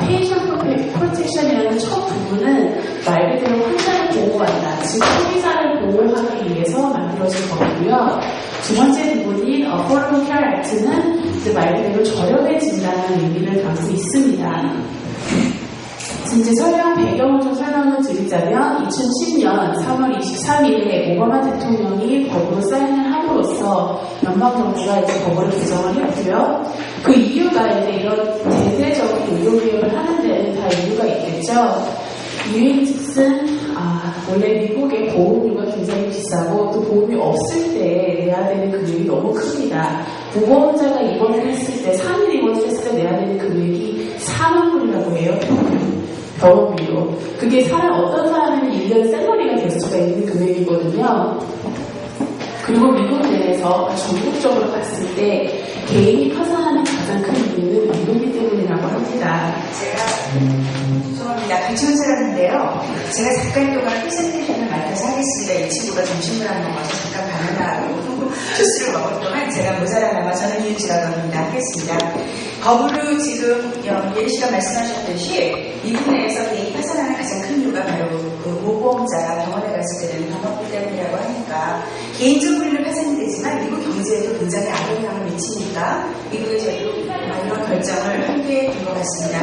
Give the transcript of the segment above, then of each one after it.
페이션 프로텍션이라는 첫 부분은 말 그대로 환자를 보호한다. 즉 소비자를 보호하기 위해서 만들어진 법이고요. 두 번째 부분인 Affordable Care Act는 말 그대로 저렴해진다는 의미를 담고 있습니다. 이제 설명 배경을 좀 설명을 드리자면 2010년 3월 23일에 오바마 대통령이 법으로 사인을 함으로써 연방정부가 이제 법을 개정을 했고요. 그 이유가 이제 이런 대대적인 의료개혁을 하는 데는 다 이유가 있겠죠. 이유인즉슨 원래 미국의 보험료가 굉장히 비싸고 또 보험이 없을 때 내야 되는 금액이 너무 큽니다. 보험자가 입원을 했을 때 3일 입원했을 때 내야 되는 금액이 4만 불이라고 해요. 병원비로. 그게 어떤 사람은 1년 샐러리가 될 수가 있는 금액이거든요. 그리고 미국 내에서 전국적으로 봤을 때 개인이 파산하는 가장 큰 이유는 의료비 때문이라고 합니다. 죄송합니다. 같이 사람인데요. 제가 잠깐 동안 프레젠테이션을 맡아서 하겠습니다. 이 친구가 점심을 안 먹어서 잠깐 바나나하고 주스를 먹을 동안 제가 모자라나마 저는 유지라고 합니다. 하겠습니다. 법으로 지금 예리 씨가 말씀하셨듯이 미국 내에서 개인이 파산하는 가장 큰 이유가 바로 그 모보험자가 병원에 갔을 때는 병원비 때문이라고 하니까 개인적으로는 파산이 되지만 미국 경제에도 굉장히 악영향을 미치니까 미국의 저희도 이런 결정을 하게 된 것 같습니다.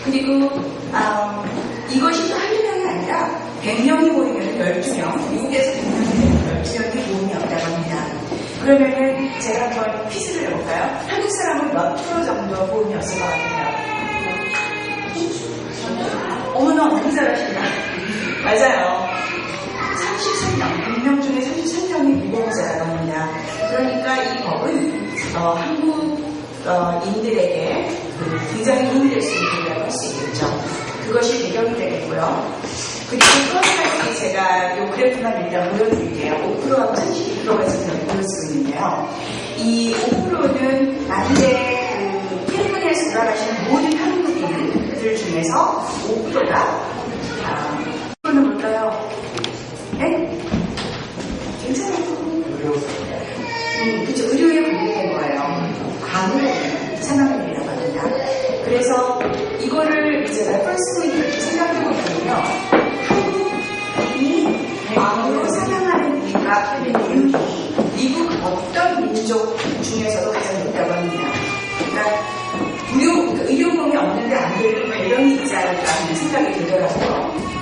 그리고 이것이 또 한두 명이 아니라 100명이 모이면 12명, 미국에서 100명이 12명이 보험이 없다고 합니다. 그러면은 제가 한번 퀴즈를 해볼까요? 한국 사람은 몇 프로 정도 보험이 없을 것 같아요? 어머나, 너무 잘하신다. 맞아요. 33명, 100명 중에 33명이 미보험자라고 합니다. 그러니까 이 법은 한국인들에게 굉장히 도움이 될 수 있는 법이라고 할 수 있겠죠. 그것이 배경이 되겠고요. 그리고 또 한 가지 제가 이 그래프만 일단 보여드릴게요. 5%하고 32%가 지금 보여지고 있는데요. 이 5%는 남미의 캘리포니아에서 돌아가시는 모든 한국인들 중에서 5%가 5%는 뭘까요? 네? 괜찮아요. 그렇죠. 의료에 관련된 거예요. 암으로 사망률이라고 합니다. 그래서 이거를 이제 레퍼런스 포인트를 생각해보면요. 한국인이 암으로 사망하는 이유가 미국 어떤 민족 중에서도 가장 높다고 합니다. 그러니까 의료보험이 없는데 암들은 관련이 있지 않을까 하는 생각이 들더라고요.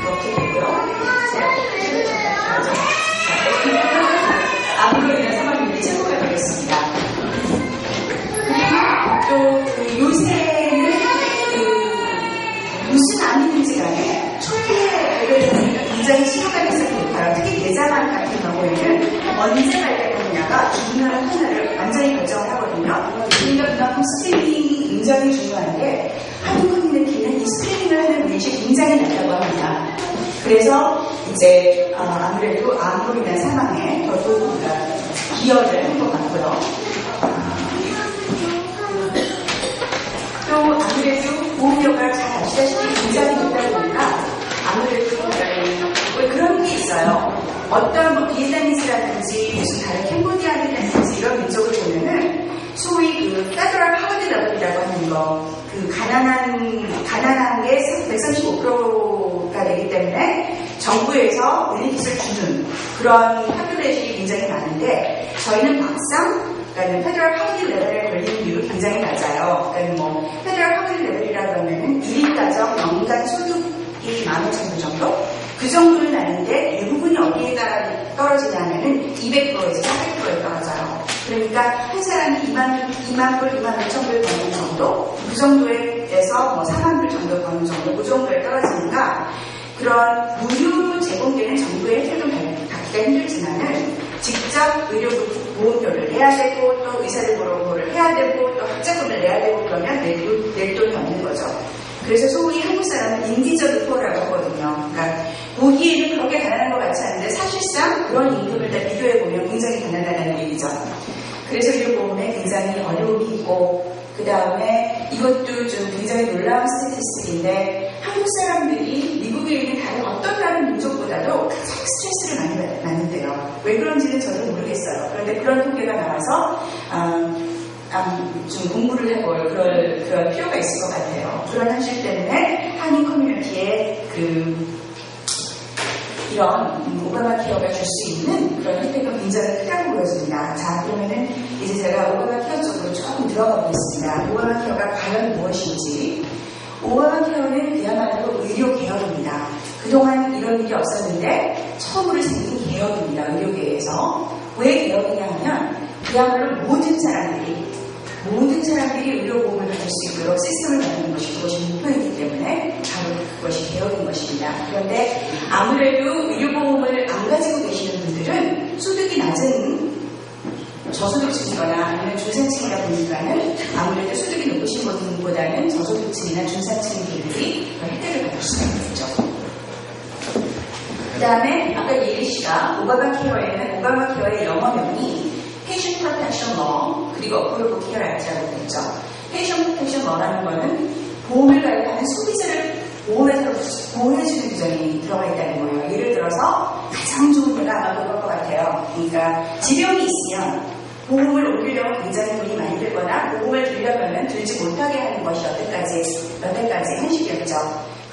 그렇게 되고요. 암으로 인한 사망률이 최고가 되겠습니다. 또 요새는 무슨 암이든지 간에 초기에 굉장히 치료가 됐을 때 특히 대장암 같은 경우에는 언제 발견되느냐가 중요한 하나를 완전히 결정을 하거든요. 그러니까 그만큼 스크리닝이 굉장히 중요한데 한국인들끼리는 이 스크리닝을 하는 率이 굉장히 낮다고 합니다. 그래서 이제 아무래도 암으로 인한 사망에 더더욱 기여를 한 것 같고요. 또 아무래도 보험료가 잘 아시다시피 굉장히 높다 보니까 아무래도 그런 게 있어요. 어떤 비엔나미스라든지 무슨 다른 캄보디아라든지 이런 민족을 보면은 소위 그 페더럴 파워티 레벨이라고 하는 거, 그 가난한 게 135%가 되기 때문에 정부에서 은행빚을 주는 그런 파퓰레이션이 굉장히 많은데 저희는 막상 그러니까 페더럴 파워티 레벨에 걸리는 비율이 굉장히 낮아요. 그러니까 페더럴 파워티 레벨이라고 하면은 1인 가정 연간 소득이 15,000불 정도? 그 정도는 아닌데 대부분이 어디에 따라 떨어지냐면은 200%에서 400%에 떨어져요. 그러니까 한 사람이 2만 불, 2만 5천 불 버는 정도? 그 정도에서 4만 불 정도 버는 정도? 그 정도에 떨어지니까 그런 무료로 제공되는 정부의 혜택을 받기가 힘들지만은 직접 의료보험료를 내야 되고 또 의사들 보험료를 해야 되고 또 학자금을 내야 되고 그러면 낼 돈이 없는 거죠. 그래서 소위 한국 사람은 인디저드 포라고 하거든요. 그러니까 보기에는 그렇게 가난한 것 같지 않은데 사실상 그런 임금을 다 비교해보면 굉장히 가난하다는 얘기죠. 그래서 의료보험에 굉장히 어려움이 있고 그 다음에 이것도 좀 굉장히 놀라운 스태티스틱인데 한국 사람들이 미국에 있는 다른 민족보다도 가장 스트레스를 많이 받는데요. 왜 그런지는 저는 모르겠어요. 그런데 그런 통계가 나와서 좀 공부를 해볼 그럴 필요가 있을 것 같아요. 그런 현실 때문에 한인 커뮤니티에 이런 오바마 케어가 줄 수 있는 그런 혜택은 굉장히 크다고 보여집니다. 자, 그러면은 이제 제가 오바마 케어 쪽으로 조금 들어가 보겠습니다. 오바마 케어가 과연 무엇인지. 오바마 케어는 그야말로 의료 개혁입니다. 그동안 이런 일이 없었는데 처음으로 생긴 개혁입니다. 의료계에서. 왜 개혁이냐 하면 그야말로 모든 사람들이 의료보험을 받을 수 있도록 시스템을 만드는 것이 그것이 목표이기 때문에 바로 그것이 개혁인 것입니다. 그런데 아무래도 의료보험을 안 가지고 계시는 분들은 소득이 낮은 저소득층이거나 아니면 중산층이다 보니까는 아무래도 소득이 높으신 분보다는 저소득층이나 중산층들이 혜택을 받을 수가 있겠죠. 그 다음에 아까 예리 씨가 오바마 케어의 영어명이 Patient Protection Law 그리고 Affordable Care Act라고 했죠. Patient Protection Law라는 거는 보험을 가입하는 소비자를 보호해주는 규정이 들어가 있다는 거예요. 예를 들어서 가장 좋은 예가 아마 그럴 것 같아요. 그러니까 지병이 있으면 보험을 옮기려면 굉장히 돈이 많이 들거나 보험을 들려면 들지 못하게 하는 것이 여태까지 현실이었죠.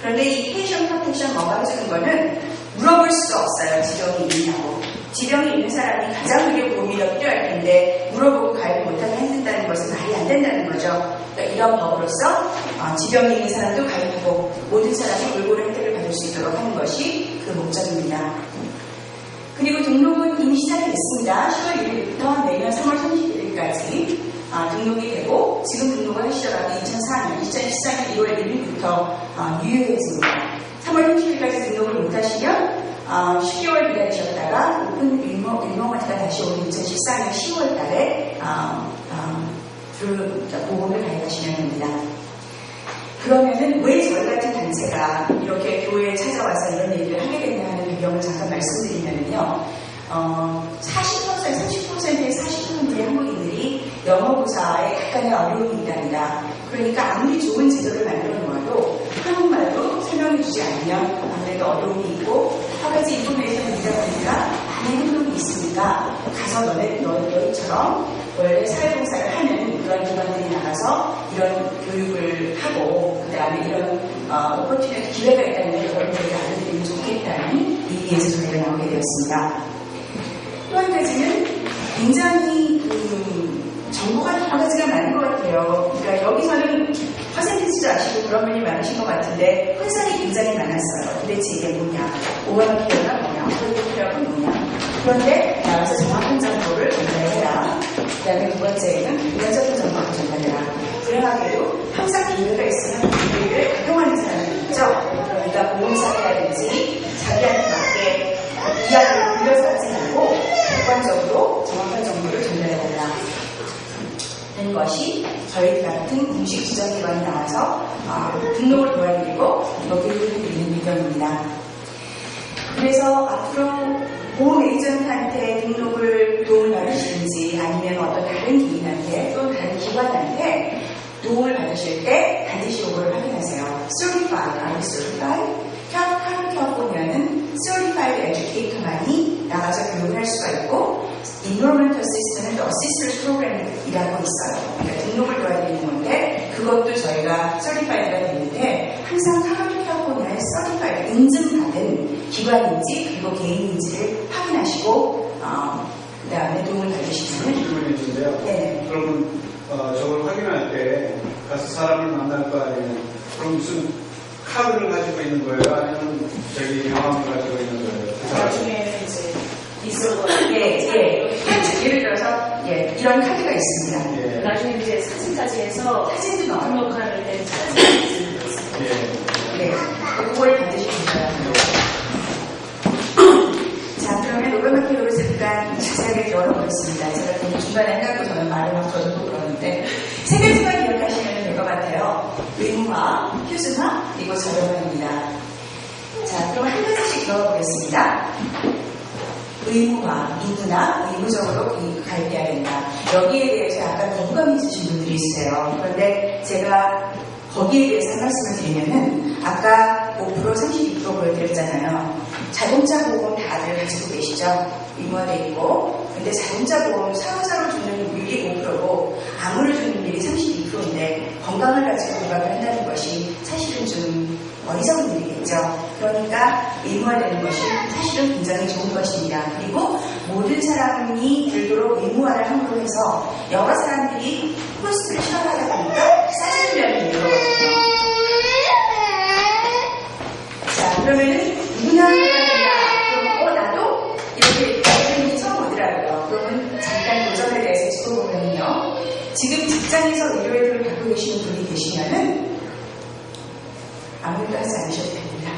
그런데 이 Patient Protection Law가 해주는 거는 물어볼 수가 없어요. 지병이 있냐고. 지병이 있는 사람이 가장 의료 보험이 더 필요할 텐데 물어보고 가입을 못하게 해준다는 것은 말이 안 된다는 거죠. 그러니까 이런 법으로서 지병이 있는 사람도 가입하고 모든 사람이 골고루 혜택을 받을 수 있도록 하는 것이 그 목적입니다. 그리고 등록은 이미 시작이 됐습니다. 10월 1일부터 내년 3월 31일까지 등록이 되고 지금 등록을 하시더라도 2014년 1월 1일부터 유효해집니다. 3월 30일까지 등록을 못하시면 10개월 기다리셨다가 오픈 일모마트가 다시 오는 2014년 10월 달에 보험을 가입하시면 됩니다. 그러면은 왜 저희 같은 단체가 이렇게 교회에 찾아와서 이런 얘기를 하게 됐냐 하는 배경을 잠깐 말씀드리면요. 30%의 40%의 한국인들이 영어고사에 약간의 어려움이 있답니다. 그러니까 아무리 좋은 제도를 만들어 놓아도 한국말로 설명해 주지 않으면 아무래도 어려움이 있고 한 가지 인포메이션을 읽다 보니까 많은 행동이 있으니까 가서 너희처럼 원래 사회봉사를 하는 그런 기관들이 나가서 이런 교육을 하고 그 다음에 이런 오퍼튜니티 기회가 있다는 걸 여러분들이 알려드리면 좋겠다는 의미에서 저희가 나오게 되었습니다. 또 한 가지는 굉장히 정보가 여러 가지가 많은 것 같아요. 그러니까 여기서는 퍼센티지도 아시고 그런 분이 많으신 것 같은데 혼선이 굉장히 많았어요. 도대체 이게 뭐냐, 오바마 케어가 뭐냐, 어플 케어가 뭐냐. 그런데 나와서 정확한 정보를 전달해라. 그 다음에 두 번째는 객관적인 정보를 전달해라. 불행하게도 항상 기회가 있으면 기회를 활용하는 사람이 있죠. 그러니까 보험사라든지 자기한테 맞게 이야기를 빌려서 하지 말고 객관적으로 정확한 정보를 전달해달라. 는 것이 저희 같은 공식 지정기관이 나와서 등록을 도와드리고 여기를 드리는 의견입니다. 그래서 앞으로 보험 에이전트한테 등록을 도움을 받으시든지 아니면 어떤 다른 개인한테 또 다른 기관한테 도움을 받으실 때 반드시 요거를 확인하세요. Certified, are you certified? 카르케어 보면은 Certified Educator만이 나가서 교육을 할 수가 있고 Enrollment Assistant은 또 Assistance Program이라고 있어요. 그러니까 등록을 도와드리는 건데 그것도 저희가 Certified가 되는데 항상 카르케어 보면은 Certified 인증받은 기관인지 그리고 개인인지를 확인하시고 그 다음에 도움을 받으시면 질문인데요. 네. 그러면 저걸 확인할 때 가서 사람을 만날 거 아니에요? 그럼 무슨 카드를 가지고 있는 거예요? 아니면 저기 명함을 가지고 있는 거예요? 그 나중에 이제 있어. 예를 들어서 이런 카드가 있습니다. 예. 나중에 이제 사진까지 해서 사진도 넣어요. 등록할 때 사진까지 있어요. 예. 네, 그걸 반드시 보셔야 자, 그러면 오바마 케어를 잠깐 자세하게 열어보겠습니다. 제가 그 중간에 해갖고 저는 말을 막 저도 그러는데 세 가지만 기억하시면 될 것 같아요. 의무화, 표준화, 그리고 저렴화입니다. 자, 그럼 한 가지씩 들어보겠습니다. 의무화, 누구나 의무적으로 가입해야 된다. 여기에 대해서 약간 거부감이 있으신 분들이 있어요. 그런데 제가 거기에 대해서 한 말씀을 드리면은 아까 5%, 32% 보여드렸잖아요. 자동차 보험 다들 가지고 계시죠? 의무화되어 있고. 근데 자동차 보험 사고사로 죽는 비율이 5%고 암으로 죽는 비율이 32%인데 건강을 가지고 부각을 한다는 것이 사실은 좀 어리석은 일이겠죠. 그러니까 의무화되는 것이 사실은 굉장히 좋은 것입니다. 그리고 모든 사람이 들도록 의무화를 함으로 해서 여러 사람들이 코스트를 실현하다 보니까 싸지려는 이유거든요. 자, 그러면은 누구나 해야 된다. 그럼 나도 이렇게 선생님이 처음 오더라고요. 그러면 잠깐 도전에 대해서 짚어보면요. 지금 직장에서 의료회를 갖고 계시는 분이 계시면은 아무것도 하지 않으셔도 됩니다.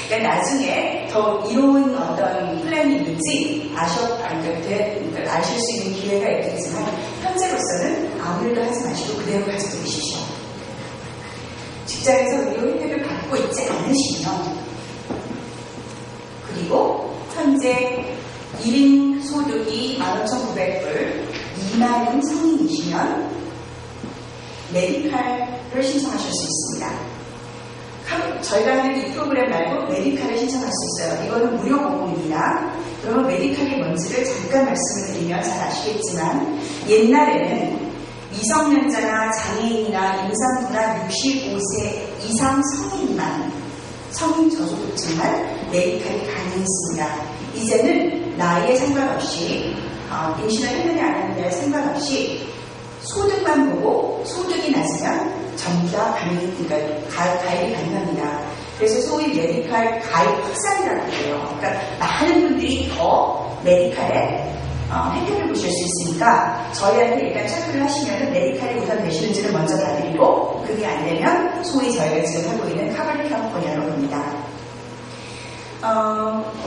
그러니까 나중에 더 이로운 어떤 플랜이 있는지 아실 수 있는 기회가 있겠지만 현재로서는 아무 일도 하지 마시고 그대로 가지고 계십시오. 직장에서 의료 혜택을 받고 있지 않으시면 그리고 현재 1인 소득이 15,900불 미만인 성인이시면 메디칼을 신청하실 수 있습니다. 저희가 하는 이 프로그램 말고 메디칼을 신청할 수 있어요. 이거는 무료 보험입니다. 그러면 메디칼이 뭔지를 잠깐 말씀을 드리면 잘 아시겠지만 옛날에는 미성년자나 장애인이나 임산부나 65세 이상 성인 저소득층만 메디칼이 가능했습니다. 이제는 나이에 상관없이 임신을 했느냐 안 했느냐에 상관없이 소득만 보고 소득이 낮으면 전부 다 가입이 가능합니다. 그래서 소위 메디칼 가입 확산이라고 해요. 그러니까 많은 분들이 더 메디칼에 혜택을 보실 수 있으니까 저희한테 일단 체크를 하시면 메디칼이 우선 되시는지를 먼저 봐드리고 그게 안 되면 소위 저희가 지금 하고 있는 카발리카포니아로 봅니다.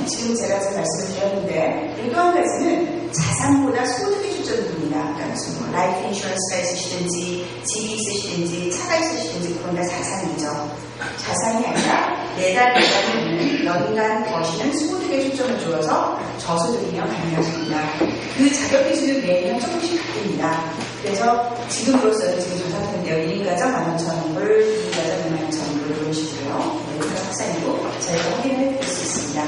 지금 제가 말씀을 드렸는데 또 한 가지는 자산보다 소득에 초점을 둡니다. 그러니까 무슨 뭐 라이프 인슈런스가 있으시든지 집이 있으시든지 차가 있으시든지 그건 다 자산이죠. 자산이 아니라 매달 있는 연간 버시는 소득에 초점을 두어서 저소득이면 가능하십니다. 그 자격 기준은 매년 조금씩 바뀝니다. 그래서 지금으로서는 지금 저 상태인데요. 1인 가정 15,000불, 2인 가정 22,000불 이런 식으로요. 메디칼 확산이고 저희가 확인을 해드릴 수 있습니다.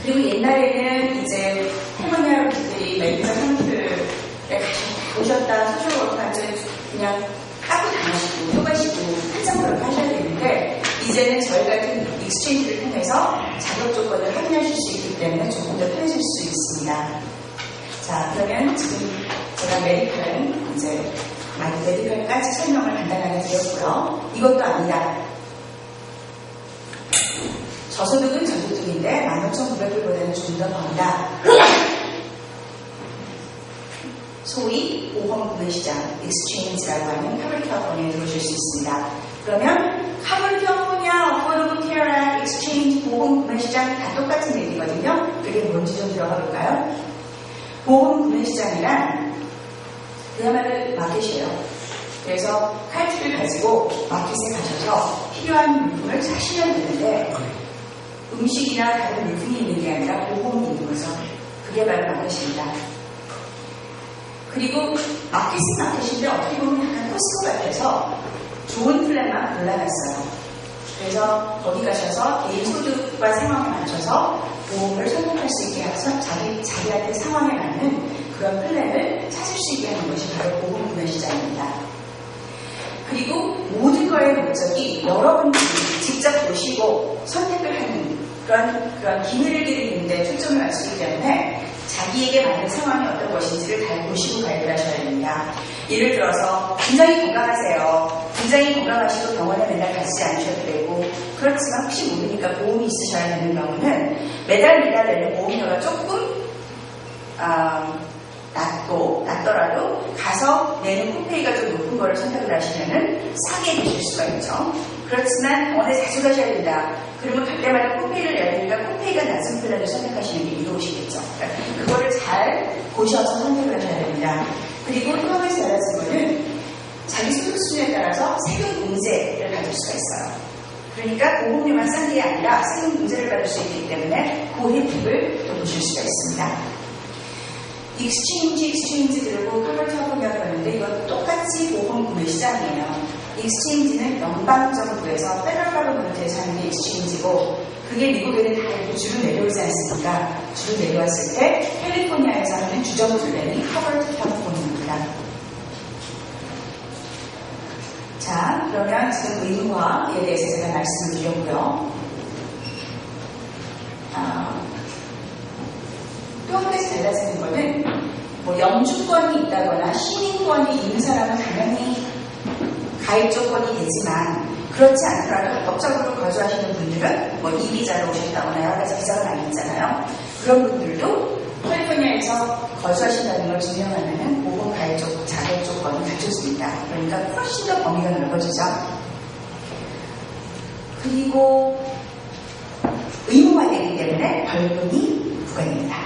그리고 옛날에는 이제 할머니 할아버지들이 메디칼 상태를 오셨다 소셜워커한테 그냥 깎고 다니시고 효과시고 한참 그렇게 하셔야 되는데 이제는 저희 같은 익스체인지를 통해서 자격 조건을 확인하실 수 있기 때문에 조금 더 편해질 수 있습니다. 자, 그러면 지금 제가 메디칼은 이제 메디칼까지 설명을 간단하게 드렸고요. 이것도 아니다. 저소득은 저소득인데 15,900불보다는 좀 더 번다. 소위 보험 구매시장, 익스체인지라고 하는 카발리카포니아에 들어오실 수 있습니다. 그러면 카발리카포니아, 어포더블 케어 액트, 익스체인지, 보험 구매시장 다 똑같은 얘기거든요. 그게 뭔지 좀 들어가 볼까요? 보험 구매시장이란 그야말로 마켓이에요. 그래서 카드를 가지고 마켓에 가셔서 필요한 물품을 사시면 되는데 음식이나 다른 물품이 있는 게 아니라 보험이 있는 거죠. 그게 바로 마켓입니다. 그리고 마켓인데 어떻게 보면 약간 코스코 같아서 좋은 플랜만 골라놨어요. 그래서 거기 가셔서 개인 소득과 상황에 맞춰서 보험을 선택할 수 있게 해서 자기한테 상황에 맞는 그런 플랜을 찾을 수 있게 하는 것이 바로 보험 구매 시장입니다. 그리고 모든 거의 목적이 여러분들이 직접 보시고 선택을 하는 그런 기회를 드리는데 초점을 맞추기 때문에 자기에게 맞는 상황이 어떤 것인지를 잘 보시고 가입을 하셔야 됩니다. 예를 들어서 굉장히 건강하세요. 굉장히 건강하시고 병원에 맨날 가지 않으셔도 되고 그렇지만 혹시 모르니까 보험이 있으셔야 되는 경우는 매달 내는 보험료가 조금 낮더라도 가서 내는 코페이가 좀 높은 거를 선택을 하시면은 싸게 드실 수가 있죠. 그렇지만 원에 자주 가셔야 된다. 그러면 갈 때마다 코페이를 내야 되니까 코페이가 낮은 플랜을 선택하시는 게 이로우시겠죠. 그러니까 그거를 잘 보셔서 선택을 하셔야 됩니다. 그리고 또 한 가지 달라진 거는 자기 소득 수준에 따라서 세금 공제를 받을 수가 있어요. 그러니까 보험료만 싼 게 아니라 세금 공제를 받을 수 있기 때문에 그 혜택을 또 보실 수가 있습니다. 익스체인지 들고 카발리카포니아가 있는데 이건 똑같이 보험 구매 시장이에요. 익스체인지는 연방정부에서 페더럴 거버먼트에서 하는 게 익스체인지고 그게 미국에는 다 이렇게 주로 내려오지 않습니까? 주로 내려왔을 때 캘리포니아에서 하는 주정부들이 하버드 캘리포니아입니다. 자, 그러면 지금 의무화에 대해서 제가 말씀을 드렸고요. 또 한 가지 달라지는 거는 뭐 영주권이 있다거나 시민권이 있는 사람은 당연히 가입 조건이 되지만 그렇지 않더라도 법적으로 거주하시는 분들은 뭐 이비자로 오셨다거나 여러 가지 비자가 많이 있잖아요. 그런 분들도 캘리포니아에서 거주하신다는 걸 증명하는 보험 가입 자격 조건이 갖춰집니다. 그러니까 훨씬 더 범위가 넓어지죠. 그리고 의무화되기 때문에 벌금이 부과됩니다.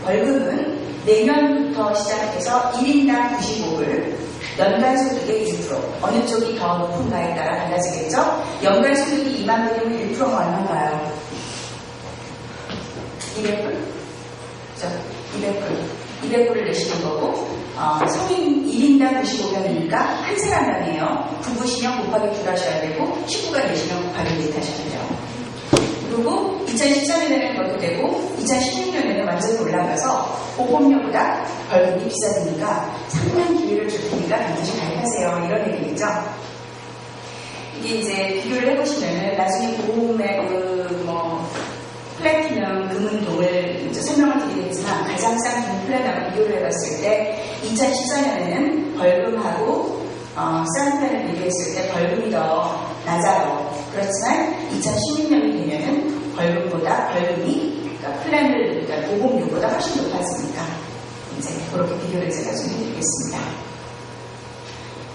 벌금은 내년부터 시작해서 1인당 95불, 연간 소득의 1%, 어느 쪽이 더 높은가에 따라 달라지겠죠? 연간 소득이 2만 불이면 1%가 얼마인가요? 200불? 그죠? 200불을 내시는 거고, 성인 1인당 95명이니까 한 사람당이에요. 부부시면 곱하기 2 하셔야 되고, 식구가 되시면 곱하기 4 하셔야 돼요. 그리고 2013년에는 그것도 되고 2016년에는 완전히 올라가서 보험료보다 벌금이 비싸지니까 상당 기회를 줄 테니까 반드시 가입하세요. 이런 얘기겠죠. 이게 이제 비교를 해보시면은 나중에 보험의 플래티넘 금은동을 이제 설명을 드리겠지만 가장 싼 돈 플랜하고 비교를 해봤을 때 2014년에는 벌금하고 싼 플랜을 비교했을 때 벌금이 더 낮아요. 그렇지만 2016년이 되면은 벌금이 그러니까 플랜을 그러니까 보험료보다 훨씬 높아지니까 이제 그렇게 비교를 제가 좀 해드리겠습니다.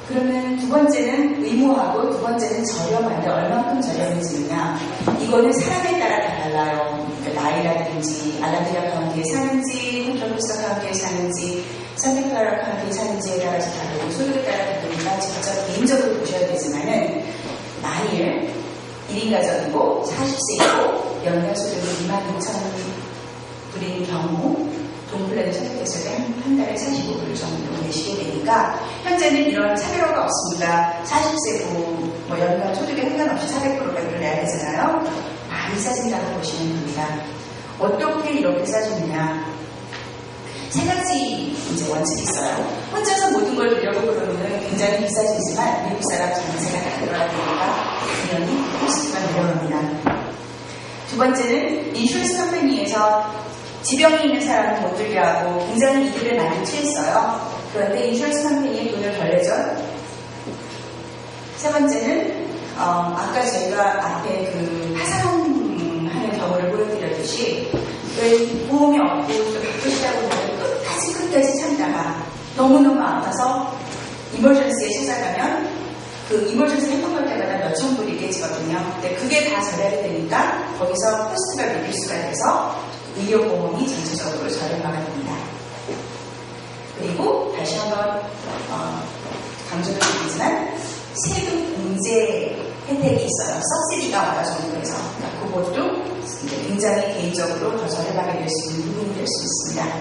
그러면 두 번째는 의무하고 두 번째는 저렴한데 얼만큼 저렴해지느냐 이거는 사람에 따라 다 달라요. 그러니까 나이라든지 알라비라 카운티에 사는지 콘트라코스타 카운티에 사는지 산타클라라 카운티에 사는지에 따라서 다르고 소득에 따라 다르니까 직접 개인적으로 보셔야 되지만은 만일 1인 가정이고 40세이고 연간 소득이 26,000불인 경우 돈플랜을 선택했을 때 한 달에 45불 정도 내시게 되니까 현재는 이런 차별화가 없습니다. 40세고 뭐 연간 소득에 상관없이 400%를 내야 되잖아요. 많이 싸진다고 보시면 됩니다. 어떻게 이렇게 싸주느냐? 세 가지 이제 원칙이 있어요. 혼자서 모든 걸 들려고 그러면 굉장히 비싸지지만 미국 사람 전세가 다 들어야 되니까 당연히 코스트가 내려갑니다. 두 번째는 인슈런스 컴퍼니에서 지병이 있는 사람은 못 들게 하고 굉장히 이득을 많이 취했어요. 그런데 인슈런스 컴퍼니에 돈을 덜 내죠. 세 번째는 아까 제가 앞에 그 파산하는 경우를 보여드렸듯이 왜 보험이 없고 또 바쁘시다고 하면 끝까지 참다가 너무너무 아파서 이머전시에 찾아가면 그 이머전시 행동할 때마다 몇천 불이 깨지거든요. 근데 그게 다 절약이 되니까 거기서 코스트가 밀릴 수가 돼서 의료보험이 전체적으로 저렴화가 됩니다. 그리고 다시 한번 강조를 드리지만 세금 공제 혜택이 있어요. 석시디가 와요, 정부에서. 그러니까 그것도 굉장히 개인적으로 더 저렴하게 될 수 있는 부분이 될 수 있습니다.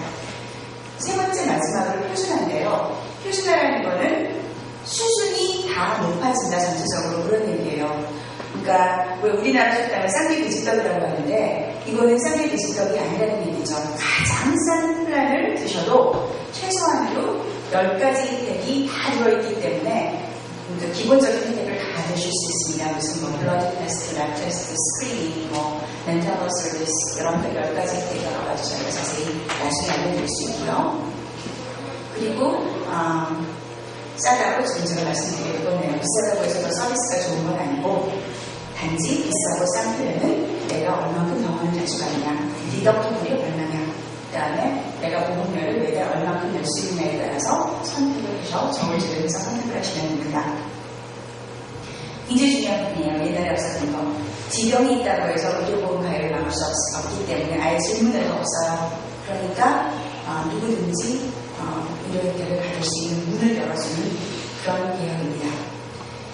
세 번째 마지막으로 표준화인데요. 표준화라는 거는 수준이 다 높아진다 전체적으로 그런 얘기예요. 그러니까 왜 우리나라 식당을 싼게 돼지떡이라고 하는데 이거는 싼게 돼지떡이 아니라는 얘기죠. 가장 싼 플랜을 드셔도 최소한으로 10가지 혜택이 다 들어있기 때문에 그러니까 기본적인 혜택을 다 받으실 수 있습니다. 무슨 뭐 블러드 테스트, 랩 테스트, 스크리닝, 뭐 멘탈 서비스 이런 10가지 혜택이 여러 가지 저희가 자세히 나중에 알려드릴 수 있고요. 그리고 싸다고 지금 제가 말씀드린 거네요. 비싸다고 해서 더 서비스가 좋은 건 아니고 단지 비싸고 싼 플랜은 내가 얼만큼 병원을 자주 가느냐, 디덕터블이 얼마냐, 그 다음에 내가 보험료를 매달 얼만큼 낼 수 있느냐에 따라서 선택을 해서 정을 지르면서 선택을 하시면 됩니다. 굉장히 중요한 부분이에요. 옛날에 없었던 거. 지병이 있다고 해서 의료보험 가입을 막을 수 없기 때문에 아예 질문에도 없어요. 그러니까 누구든지 의료 혜택을 받을 수 있는 문을 열어주는 그런 개혁입니다.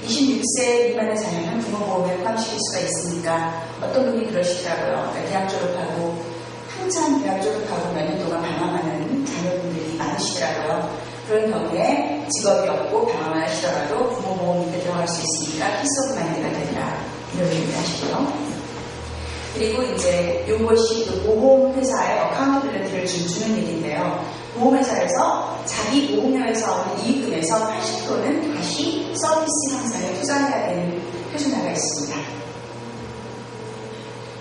26세 미만의 자녀는 부모보험에 포함시킬 수가 있으니까 어떤 분이 그러시더라고요. 그러니까 대학 졸업하고 한참 대학 졸업하고 몇 년 동안 방황하는 자녀분들이 많으시더라고요. 그런 경우에 직업이 없고 방황을 하시더라도 부모보험 밑에 들어갈 수 있으니까 피스 오브 마인드가 되더라. 이런 얘기를 하시고요. 그리고 이제 이것이 또 보험회사의 어카운트빌리티를 주는 얘기인데요. 보험회사에서 자기 보험료에서 얻는 이익금에서 80%는 다시 서비스 향상에 투자해야 되는 표준화가 있습니다.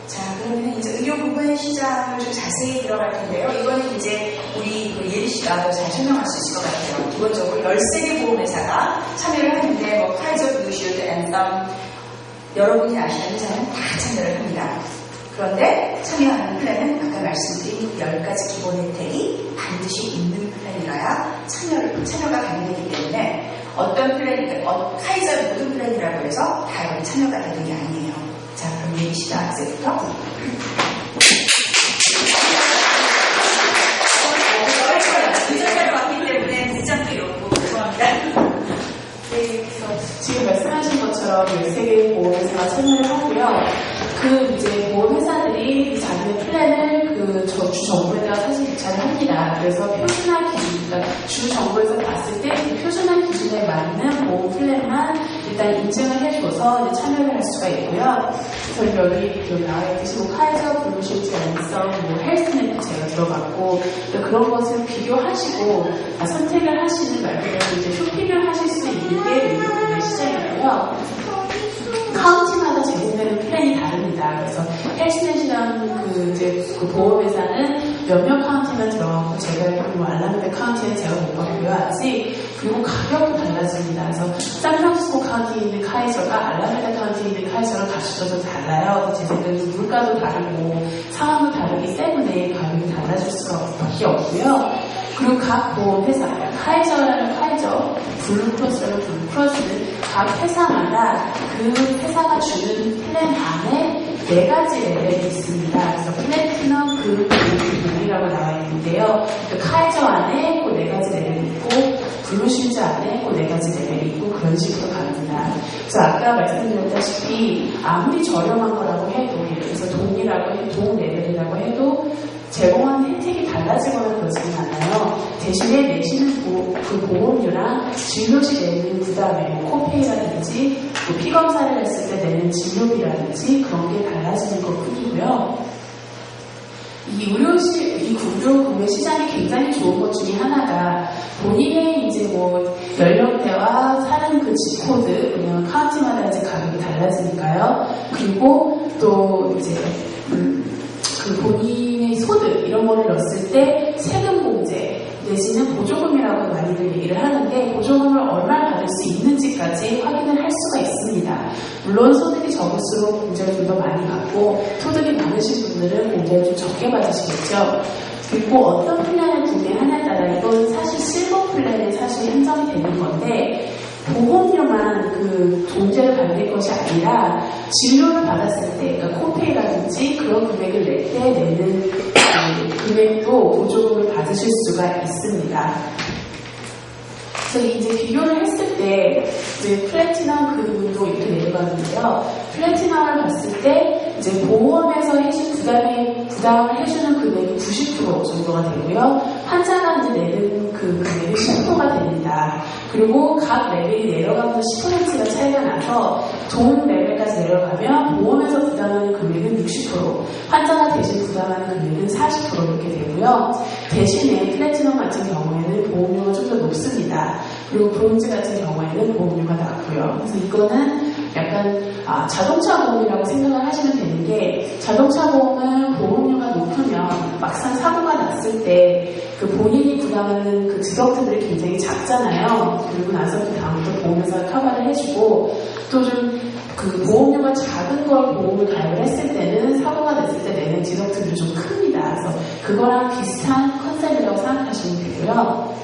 자, 그러면 이제 의료 부분의 시장을 좀 자세히 들어갈 텐데요. 이거는 이제 우리 예리 씨가 더 잘 설명할 수 있을 것 같아요. 기본적으로 13개 보험회사가 참여를 하는데, 뭐, 카이저, 블루시일드, 앤썸, 여러분이 아시는 회사는 다 참여를 합니다. 그런데 참여하는 플랜은 아까 말씀드린 10가지 기본 혜택이 반드시 있는 플랜이라야 참여가 가능하기 때문에 어떤 플랜이든, 카이저 모든 플랜이라고 해서 다 여기 참여가 되는 게 아니에요. 자, 그럼 예리 씨가 이제부터. 의전자로 왔기 때문에 늦잠도 이렇고 죄송합니다. 네, 그래서 지금 말씀하신 것처럼 13개의 보험회사가 참여를 하고요. 그 이제 보험회사들이 자기네 플랜을 주 정부에다가 사실 입찰을 합니다. 그래서 표준화 기준, 그러니까 주 정부에서 봤을 때 그 표준화 기준에 맞는 보험 플랜만 일단 인증을 해줘서 이제 참여를 할 수가 있고요. 그래서 여기 나와 있듯이 뭐 카이저, 블루시일드, 앤썸, 뭐 헬스넷도 제가 들어갔고 그런 것을 비교하시고 선택을 하시는 말고는 이제 쇼핑을 하실 수 있는 게 의료보험의 시장이고요. 카운티마다 제공되는 플랜이 다릅니다. 그래서 헬스넷이라는 그 보험회사는 몇몇 카운티만 들어가고 제가 뭐 알라메다 카운티는 제가 못 봤고요 아직. 그리고 가격도 달라집니다. 그래서 샌프란시스코 카운티에 있는 카이저가 알라메다 카운티에 있는 카이저랑 가격도 좀 달라요. 그래서 제 생각에는 물가도 다르고 상황도 다르기 때문에 가격이 달라질 수밖에 없고요. 그리고 각 보험회사, 카이저라는 카이저, 블루크로스라는 블루크로스는 각 회사마다 그 회사가 주는 플랜 안에 4가지 레벨이 있습니다. 그래서 플래티넘, 블루이라고 나와 있는데요. 그 카이저 안에 그 4가지 레벨이 있고 블루시일드 안에 그 4가지 레벨이 있고 그런 식으로 갑니다. 그래서 아까 말씀드렸다시피 아무리 저렴한 거라고 해도 예를 들어서 동 레벨이라고 해도 제공하는 혜택이 달라지거나 그러지는 않아요. 대신에 내시는 그 보험료랑 진료시 내는 부담에 코페이라든지 또 피검사를 했을 때 내는 진료비라든지 그런 게 달라지는 것 뿐이고요. 이 의료 구매 시장이 굉장히 좋은 것 중에 하나가 본인의 이제 뭐 연령대와 사는 그 지코드, 왜냐면 카운티마다 이제 가격이 달라지니까요. 그리고 또 이제 그 본인의 소득 이런 거를 넣었을 때 세금 공제 내지는 보조금이라고 많이들 얘기를 하는데 보조금을 얼마 받을 수 있는지까지 확인을 할 수가 있습니다. 물론 소득이 적을수록 공제를 좀 더 많이 받고 소득이 많으신 분들은 공제를 좀 적게 받으시겠죠. 그리고 어떤 플랜을 구매하냐에 따라 이건 사실 실버 플랜에 사실 한정이 되는 건데 보험료만 그 공제를 받는 것이 아니라 진료를 받았을 때, 그러니까 코페이라든지 그런 금액을 낼 때 내는 금액도 보조금을 받으실 수가 있습니다. 그래서 이제 비교를 했을 때 이제 플래티넘 그 부분도 이렇게 내려가는데요. 플래티넘을 봤을 때 이제 보험에서 해준 부담을 해주는 금액이 90% 정도가 되고요. 환자가 이제 내는 그 금액이 10%가 됩니다. 그리고 각 레벨이 내려가면서 10%가 차이가 나서 돈 레벨까지 내려가면 보험에서 부담하는 금액은 60%, 환자가 대신 부담하는 금액은 40% 이렇게 되고요. 대신에 플래티넘 같은 경우에는 보험료가 좀 더 높습니다. 그리고 브론즈 같은 경우에는 보험료가 낮고요. 그래서 이거는 약간 자동차 보험이라고 생각을 하시면 되는 게 자동차 보험은 보험료가 높으면 막상 사고가 났을 때 그 본인이 부담하는 그 디덕트들이 굉장히 작잖아요. 그리고 나서 그 다음부터 보험회사가 커버를 해주고 또 좀 그 보험료가 작은 걸 보험을 가입을 했을 때는 사고가 됐을 때 내는 디덕트들이 좀 큽니다. 그래서 그거랑 비슷한 컨셉이라고 생각하시면 되고요.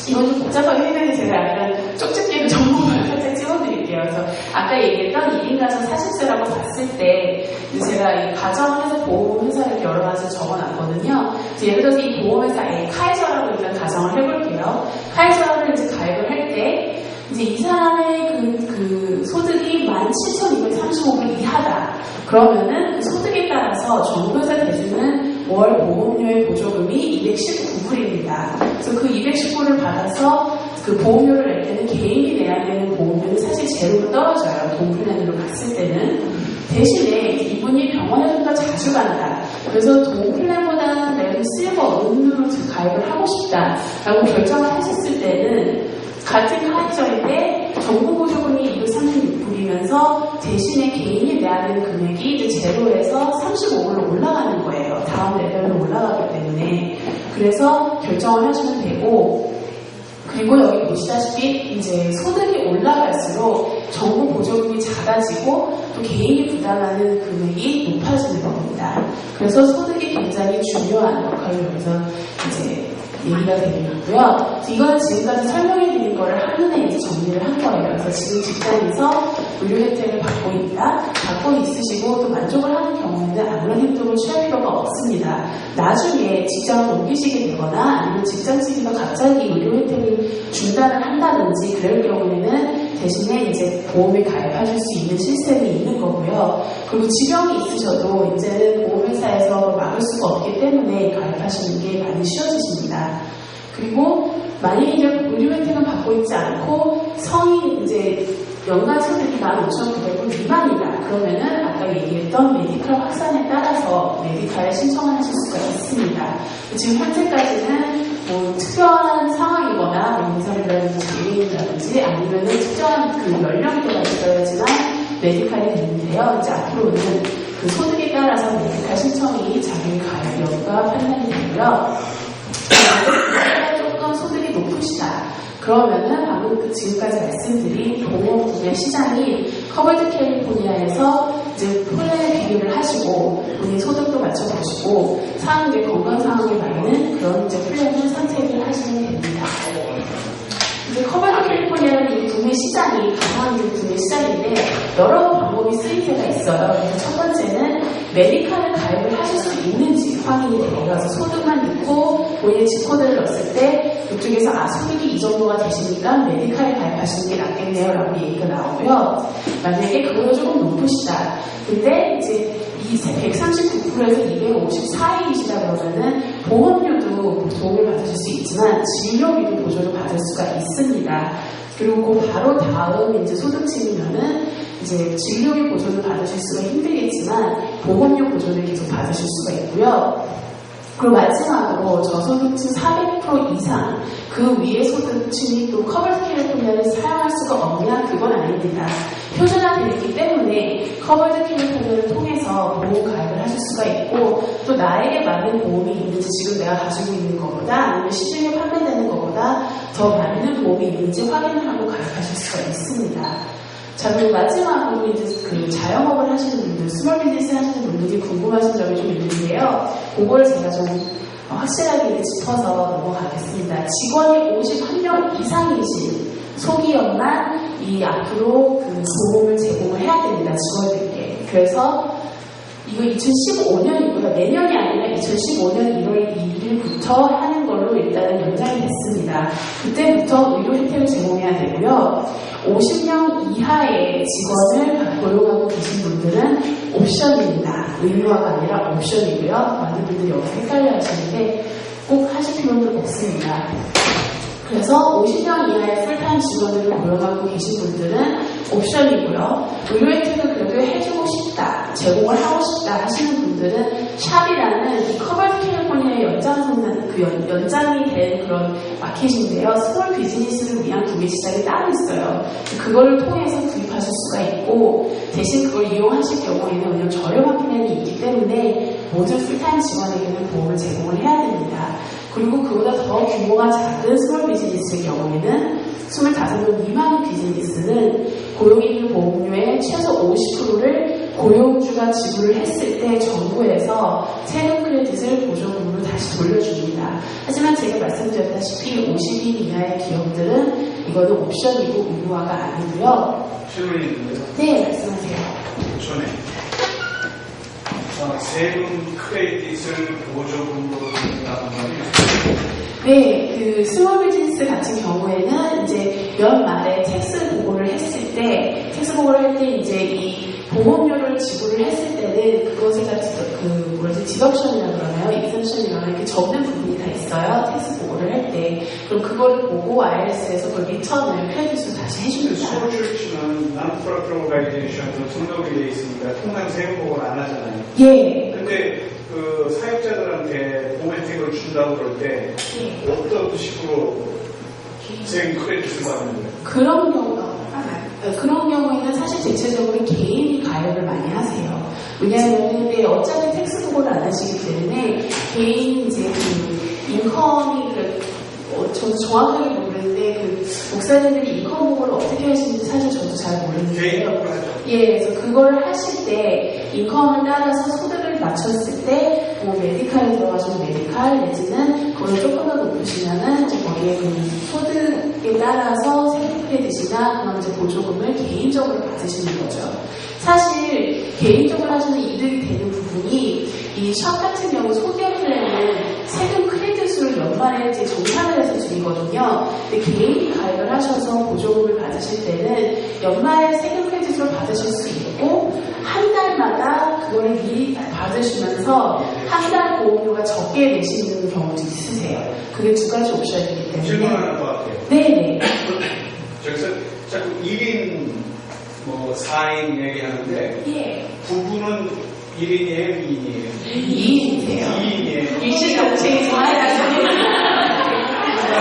이건 좀 복잡하게 했는데 제가 약간 쪽집게로 전문을 살짝 찍어드릴게요. 그래서 아까 얘기했던 1인 가정 40세라고 봤을 때 제가 이 가정에서 보험회사를 여러 가지 적어놨거든요. 예를 들어서 이 보험회사 A 카이저라고 일단 가정을 해볼게요. 카이저를 이제 가입을 할 때 이제 이 사람의 그 소득이 17,235불 이하다. 그러면은 그 소득에 따라서 정부에서 대주는 월 보험료의 보조금이 219불입니다. 그래서 그 219불을 받아서 그 보험료를 낼 때는 개인이 내야 되는 보험료는 사실 제로로 떨어져요. 동플랜으로 갔을 때는. 대신에 이분이 병원에 좀 더 자주 간다. 그래서 동플랜보다는 내가 실버, 은으로 가입을 하고 싶다라고 결정을 하셨을 때는 같은 카이저인데 정부 보조금이 236불이면서 대신에 개인이 내야 되는 금액이 이제 제로에서 35불로 올라가는 거예요. 다음 레벨로 올라가기 때문에. 그래서 결정을 하시면 되고, 그리고 여기 보시다시피 이제 소득이 올라갈수록 정부 보조금이 작아지고 또 개인이 부담하는 금액이 높아지는 겁니다. 그래서 소득이 굉장히 중요한 역할을 여기서 이제 얘기가 되겠고요. 이거는 지금까지 설명해 드린 거를 한눈에 이제 정리를 한 거예요. 그래서 지금 직장에서 의료 혜택을 받고 있다, 받고 있으시고 또 만족을 하는 경우에는 아무런 행동을 취할 필요가 없습니다. 나중에 직장을 옮기시게 되거나 아니면 직장 측에서 갑자기 의료 혜택을 중단을 한다든지 그럴 경우에는 대신에 이제 보험에 가입하실 수 있는 시스템이 있는 거고요. 그리고 지병이 있으셔도 이제는 보험회사에서 막을 수가 없기 때문에 가입하시는 게 많이 쉬워지십니다. 그리고 만약에 이제 의료 혜택은 받고 있지 않고 성인 이제 연간 소득이 15,900불 미만이다. 그러면은 아까 얘기했던 메디칼 확산에 따라서 메디칼에 신청을 하실 수가 있습니다. 지금 현재까지는 뭐 특별한 상황이거나 뭐 인상이라든지 장애인이라든지 아니면은 특정한 그 연령대가 있어야지만 메디칼이 되는데요. 이제 앞으로는 그 소득에 따라서 메디칼 신청이 자기 가입 여부가 판단이 되고요. 조금 소득이 높으시다. 그러면은 방금 지금까지 말씀드린 보험 분야 시장이 커버드 캘리포니아에서 이제 플랜 비교를 하시고 본인 소득도 맞춰보시고 상황의 건강 상황에 맞는 그런 이제 플랜을 선택을 하시면 됩니다. 이제 커버드 캘리포니아는 이 구매 시장이 가상한 구매 시장인데 여러 방법이 쓰임새가 있어요. 그래서 첫 번째는 메디칼을 가입을 하실 수 있는지 확인이 돼요. 그래서 소득만 넣고 본인의 지코드를 넣었을 때 그쪽에서 소득이 이 정도가 되시니까 메디칼에 가입하시는 게 낫겠네요 라고 얘기가 나오고요. 만약에 그거가 조금 높으시다. 근데 이제 이 139%에서 254일이시다 그러면은 보험료도 도움을 받으실 수 있지만 진료비도 보조를 받을 수가 있습니다. 그리고 그 바로 다음 이제 소득층이면은 이제 진료비 보조를 받으실 수가 힘들겠지만 보험료 보조를 계속 받으실 수가 있고요. 그리고 마지막으로 저소득층 400% 이상 그 위의 소득층이 또 커버드 캘리포니아를 사용할 수가 없냐? 그건 아닙니다. 표준화되어 있기 때문에 커버드 캘리포니아를 통해서 보험 가입을 하실 수가 있고 또 나에게 맞는 보험이 있는지 지금 내가 가지고 있는 것보다 아니면 시중에 판매되는 것보다 더 맞는 보험이 있는지 확인을 하고 가입하실 수가 있습니다. 자, 그리고 마지막으로 이제 그 자영업을 하시는 분들, 스몰 비즈니스 하시는 분들이 궁금하신 점이 좀 있는데요. 그거를 제가 좀 확실하게 짚어서 넘어가겠습니다. 직원이 51명 이상이신 소기업만 이 앞으로 그 보험을 제공을 해야 됩니다. 직원들께. 그래서 이거 2015년이고요. 내년이 아니라 2015년 1월 2일부터 하는 걸로 일단은 연장이 됐습니다. 그때부터 의료 혜택을 제공해야 되고요. 50명 이하의 직원을 고용하고 계신 분들은 옵션입니다. 의무화가 아니라 옵션이고요. 많은 분들이 여기서 헷갈려 하시는데 꼭 하실 필요는 없습니다. 그래서 50명 이하의 풀타임 직원을 고용하고 계신 분들은 옵션이고요. 의료 혜택을 그래도 해주고 싶다, 제공을 하고 싶다 하시는 분들은 샵이라는 이 커버드 캘리포니아의 연장이 된 그런 마켓인데요. 스몰 비즈니스를 위한 구매 시장이 따로 있어요. 그거를 통해서 구입하실 수가 있고 대신 그걸 이용하실 경우에는 왜냐하면 저렴한 플랜이 있기 때문에 모든 풀타임 직원에게는 보험을 제공을 해야 됩니다. 그리고 그보다 더 규모가 작은 스몰 비즈니스의 경우에는 25명 미만의 비즈니스는 고용인들 보험료의 최소 50%를 고용주가 지불을 했을 때 정부에서 세금 크레딧을 보조금으로 다시 돌려줍니다. 하지만 제가 말씀드렸다시피 50인 이하의 기업들은 이거는 옵션이고 의무화가 아니고요. 질문이 있는데요. 네, 말씀하세요. 전에 세금 크레딧을 보조금으로 준다는 말이 네, 그 스몰 비즈니스 같은 경우에는 이제 연말에 텍스 보고를 했을 때, 텍스 보고를 할 때 이제 이 보험료를 지불을 했을 때는 그것에 다 디덕션이라고 그러나요? 익센션이라고 이렇게 적는 부분이 다 있어요. 텍스 보고를 할 때. 그럼 그거를 보고 IRS에서 그 리턴을 크레딧으로 다시 해줍니다. 소출치는 non-profit organization으로 등록이 되어 있으니까 통상 세금 보고를 안 하잖아요. 예. 근데 그 사역자들한테 보험 혜택을 준다고 그럴 때 예. 어떤 식으로 세금 크레딧을 받는 거예요? 그런 경우에는 사실 대체적으로 개인이 가입을 많이 하세요. 왜냐하면 근데 어차피 텍스 보고를 안 하시기 때문에 개인 이제 그 인컴이 저도 정확하게 모르는데 그 목사님들이 인컴 보고를 어떻게 하시는지 사실 저도 잘 모르는데요. 예, 그래서 그거를 하실 때 인컴을 따라서 소득을 맞췄을 때 뭐 메디칼에 들어가시면 메디칼 내지는 그걸 조금 더 높으시면은 이제 거기에 그 소득에 따라서 세금 크레딧이나 그런 이제 보조금을 개인적으로 받으시는 거죠. 사실 개인적으로 하시는 이득이 되는 부분이 이 샵 같은 경우 소기업 플랜은 세금 크레딧을 연말에 이제 정산을 해서 드리거든요. 근데 개인이 가입을 하셔서 보조금을 받으실 때는 연말에 세금 크레딧을 받으실 수 있고 한 달마다 그거를 미리 받으시면서 한 달 보험료가 적게 내시는 경우도 있으세요. 그게 두 가지 옵션이기 때문에. 질문하는 것 같아요. 네네. 저기서 자꾸 1인 뭐 4인 얘기하는데 예. 부부는 1인이에요? 2인이에요? 2인이세요. 2인이에요.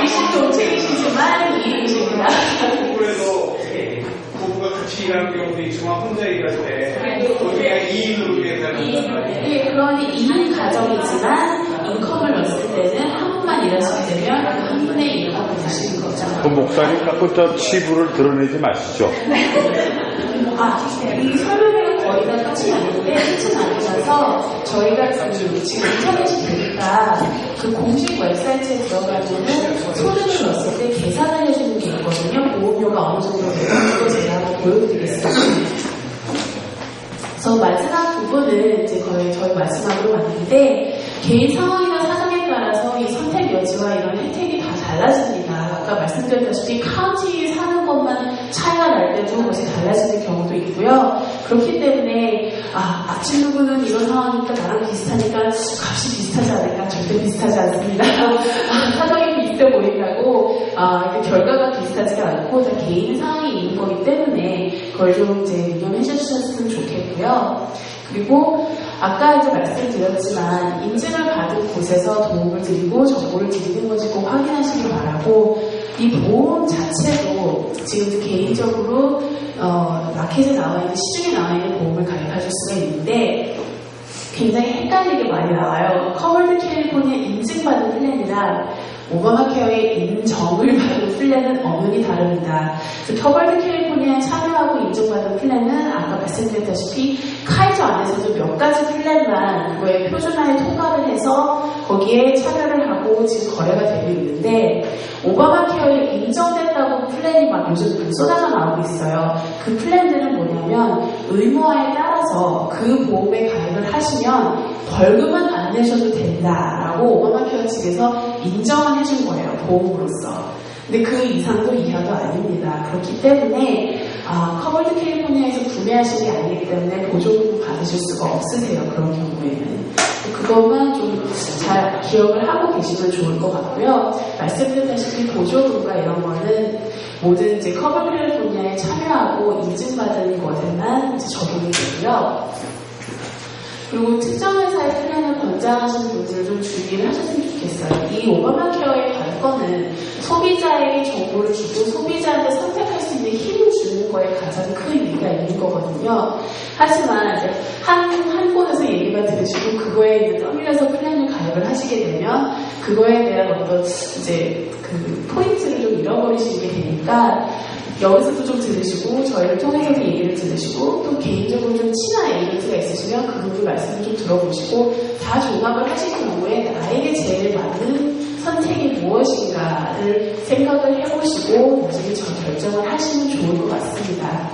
일심동체이시지만 2인이십니다. 부부에도 부부가 같이 일하는 경우도 있지만 혼자 일할 때 거기가 2인으로 일한다는 말이에요. 예, 그러니 2인 가정이지만 인컴을 넣었을 때는 한 분만 일하시게 되면 한 분의 인컴을 드시는 거죠. 그 목사님 자꾸 저 치부를 드러내지 마시죠. 이 설명회가 거의 다 끝이 아니면서 저희가 지금 인터넷이 되니까 그 공식 웹사이트에 들어가면은 소득을 넣었을 때 계산을 해주는 게 있거든요. 보험료가 어느 정도 되는 거 제가 한번 보여드리겠습니다. 그래서 마지막 부분은 이제 거의 저희 마지막으로 왔는데 개인 상황이나 사정에 따라서 이 선택 여지와 이런 혜택이 다 달라집니다. 아까 말씀드렸다시피 카운티에 사는 것만 차이가 날 때도 그것이 달라지는 경우도 있고요. 그렇기 때문에 아침 누구는 이런 상황이니까 나랑 비슷하니까 값이 비슷하지 않을까? 절대 비슷하지 않습니다. 사정이 비슷해 보인다고 결과가 비슷하지가 않고 다 개인 상황이 있는 거기 때문에 그걸 좀 이제 유념해 주셨으면 좋겠고요. 그리고 아까 이제 말씀드렸지만 인증을 받은 곳에서 도움을 드리고 정보를 드리는 건지 꼭 확인하시기 바라고 이 보험 자체도 지금 개인적으로 마켓에 나와 있는 시중에 나와 있는 보험을 가입하실 수가 있는데 굉장히 헷갈리게 많이 나와요. 커버드 캘리포니아 인증받은 플랜이랑 오바마 케어의 인정을 받은 플랜은 엄연히 다릅니다. 커버드 캘리포니아에 참여하고 인증받은 플랜은 아까 말씀드렸다시피 카이저 안에서도 몇 가지 플랜만 그거에 표준화에 통과를 해서 거기에 참여를 하고 지금 거래가 되고 있는데 오바마 케어에 인정됐다고 플랜이 막 요즘 쏟아져 나오고 있어요. 그 플랜들은 뭐냐면 의무화에 따라서 그 보험에 가입을 하시면 벌금은 안 내셔도 된다라고 오바마 케어 측에서 인정을 해준 거예요. 보험으로서. 근데 그 이상도 이하도 아닙니다. 그렇기 때문에 커버드 캘리포니아에서 구매하신 게 아니기 때문에 보조금을 받으실 수가 없으세요. 그런 경우에는. 그것만 좀 잘 기억을 하고 계시면 좋을 것 같고요. 말씀드렸다시피 보조금과 이런 거는 모든 이제 커버드 캘리포니아에 참여하고 인증받은 것에만 이제 적용이 되고요. 그리고 특정 회사의 플랜을 권장하시는 분들은 좀 주의를 하셨으면 좋겠어요. 이 오바마 케어의 관건은 소비자에게 정보를 주고 소비자한테 선택할 수 있는 힘을 주는 거에 가장 큰 의미가 있는 거거든요. 하지만 이제 한 곳에서 얘기만 들으시고 그거에 이제 떠밀려서 플랜을 가입을 하시게 되면 그거에 대한 어떤 이제 그 포인트를 좀 잃어버리시게 되니까 여기서도 좀 들으시고 저희를 통해서도 얘기를 들으시고 또 개인적으로 좀 친한 에이전트가 있으시면 그분들 말씀을 좀 들어보시고 다 종합을 하실 경우에 나에게 제일 맞는 선택이 무엇인가를 생각을 해보시고 나중에 결정을 하시면 좋을 것 같습니다.